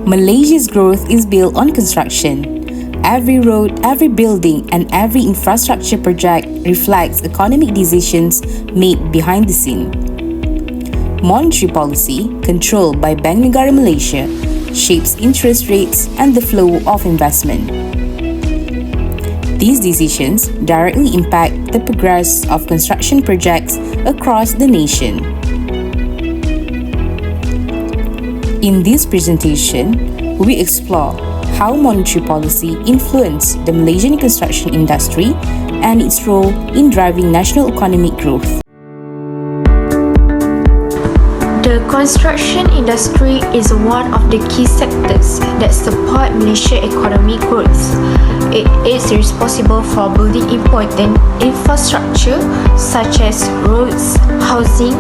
Malaysia's growth is built on construction. Every road, every building, and every infrastructure project reflects economic decisions made behind the scene. Monetary policy, controlled by Bank Negara Malaysia, shapes interest rates and the flow of investment. These decisions directly impact the progress of construction projects across the nation. In this presentation, we explore how monetary policy influenced the Malaysian construction industry and its role in driving national economic growth. The construction industry is one of the key sectors that support Malaysia's economic growth. It is responsible for building important infrastructure such as roads, housing,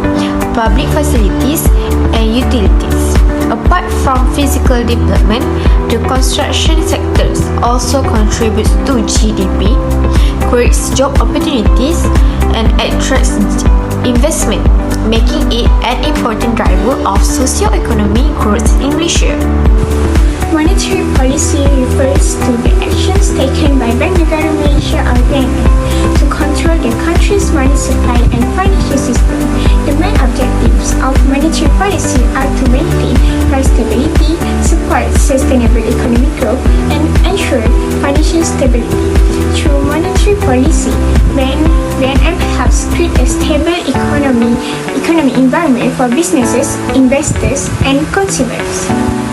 public facilities, and utilities. Apart from physical development, the construction sectors also contributes to GDP, creates job opportunities, and attracts investment, making it an important driver of socio-economic growth in Malaysia. Monetary policy refers to the actions taken by Bank Negara Malaysia or BNM to control the country's money supply and financial system. The main objectives of monetary policy are to maintain price stability, support sustainable economic growth, and ensure financial stability. Through monetary policy, BNM helps create a stable economic environment for businesses, investors, and consumers.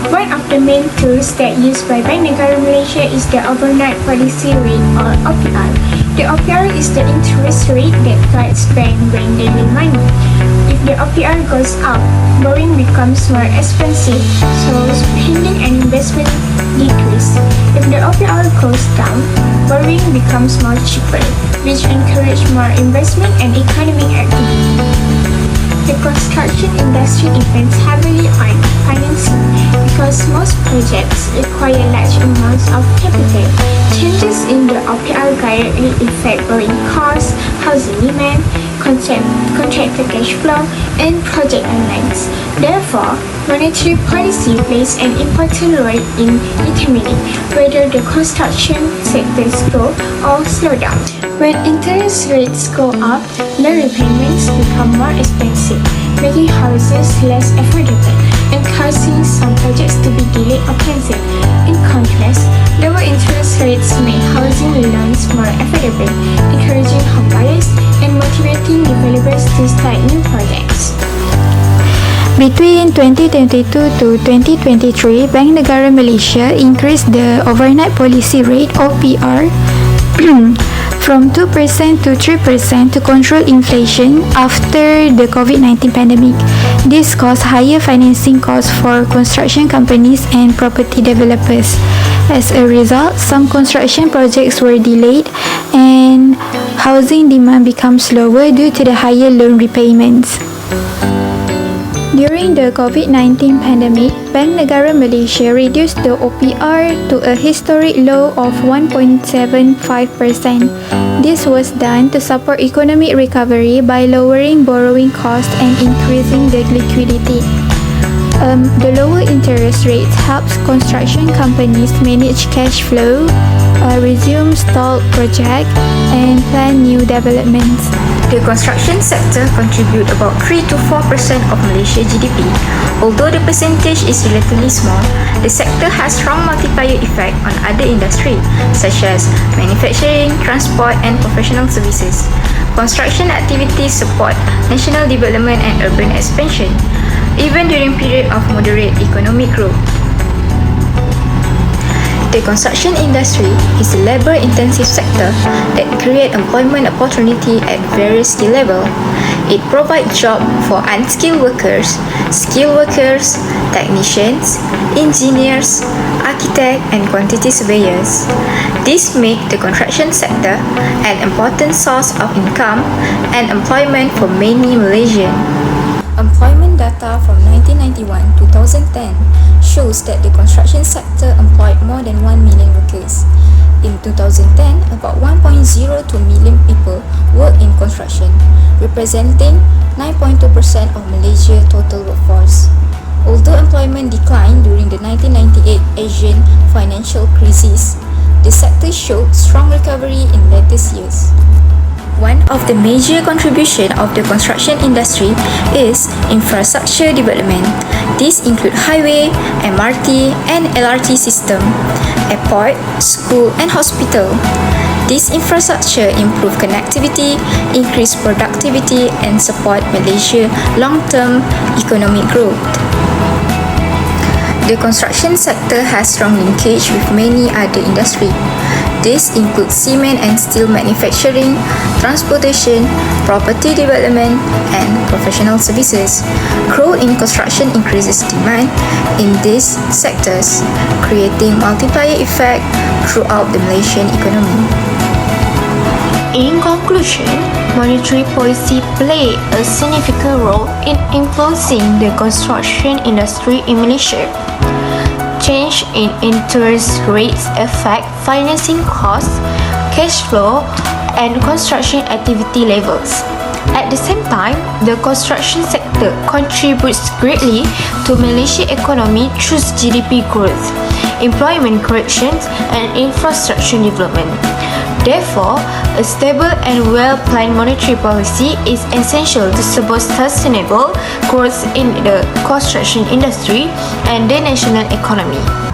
One of the main tools that used by Bank Negara Malaysia is the overnight policy rate or OPR. The OPR is the interest rate that guides bank when they lend money. If the OPR goes up, borrowing becomes more expensive, so spending and investment decrease. If the OPR goes down, borrowing becomes more cheaper, which encourage more investment and economic activity. The construction industry depends heavily on financing because most projects require large amounts of capital. Changes in the OPR directly affect borrowing costs, housing demand, contractor cash flow, and project timelines. Therefore, monetary policy plays an important role in determining whether the construction sectors grow or slow down. When interest rates go up, the repayments become more expensive, making houses less affordable and causing some projects to be delayed or cancelled. In contrast, lower interest rates make housing loans more affordable, encouraging home buyers and motivating developers to start new projects. Between 2022 to 2023, Bank Negara Malaysia increased the overnight policy rate OPR from 2% to 3% to control inflation after the COVID-19 pandemic. This caused higher financing costs for construction companies and property developers. As a result, some construction projects were delayed and housing demand becomes lower due to the higher loan repayments. During the COVID-19 pandemic, Bank Negara Malaysia reduced the OPR to a historic low of 1.75%. This was done to support economic recovery by lowering borrowing costs and increasing the liquidity. The lower interest rates helps construction companies manage cash flow, resume stalled projects, and plan new developments. The construction sector contributes about 3 to 4% of Malaysia's GDP. Although the percentage is relatively small, the sector has strong multiplier effect on other industries such as manufacturing, transport, and professional services. Construction activities support national development and urban expansion, even during period of moderate economic growth. The construction industry is a labor-intensive sector that creates employment opportunity at various skill levels. It provides jobs for unskilled workers, skilled workers, technicians, engineers, architects, and quantity surveyors. This makes the construction sector an important source of income and employment for many Malaysians. Employment data from 1991-2010 shows that the construction sector employed more than 1 million workers. In 2010, about 1.02 million people worked in construction, representing 9.2% of Malaysia's total workforce. Although employment declined during the 1998 Asian financial crisis, the sector showed strong recovery in latest years. One of the major contributions of the construction industry is infrastructure development. These include highway, MRT, and LRT system, airport, school, and hospital. This infrastructure improve connectivity, increase productivity, and support Malaysia's long-term economic growth. The construction sector has strong linkage with many other industries. This includes cement and steel manufacturing, transportation, property development, and professional services. Growth in construction increases demand in these sectors, creating multiplier effect throughout the Malaysian economy. In conclusion, monetary policy play a significant role in influencing the construction industry in Malaysia. Change in interest rates affect financing costs, cash flow, and construction activity levels. At the same time, the construction sector contributes greatly to Malaysia's economy through GDP growth, employment creation, and infrastructure development. Therefore, a stable and well-planned monetary policy is essential to support sustainable growth in the construction industry and the national economy.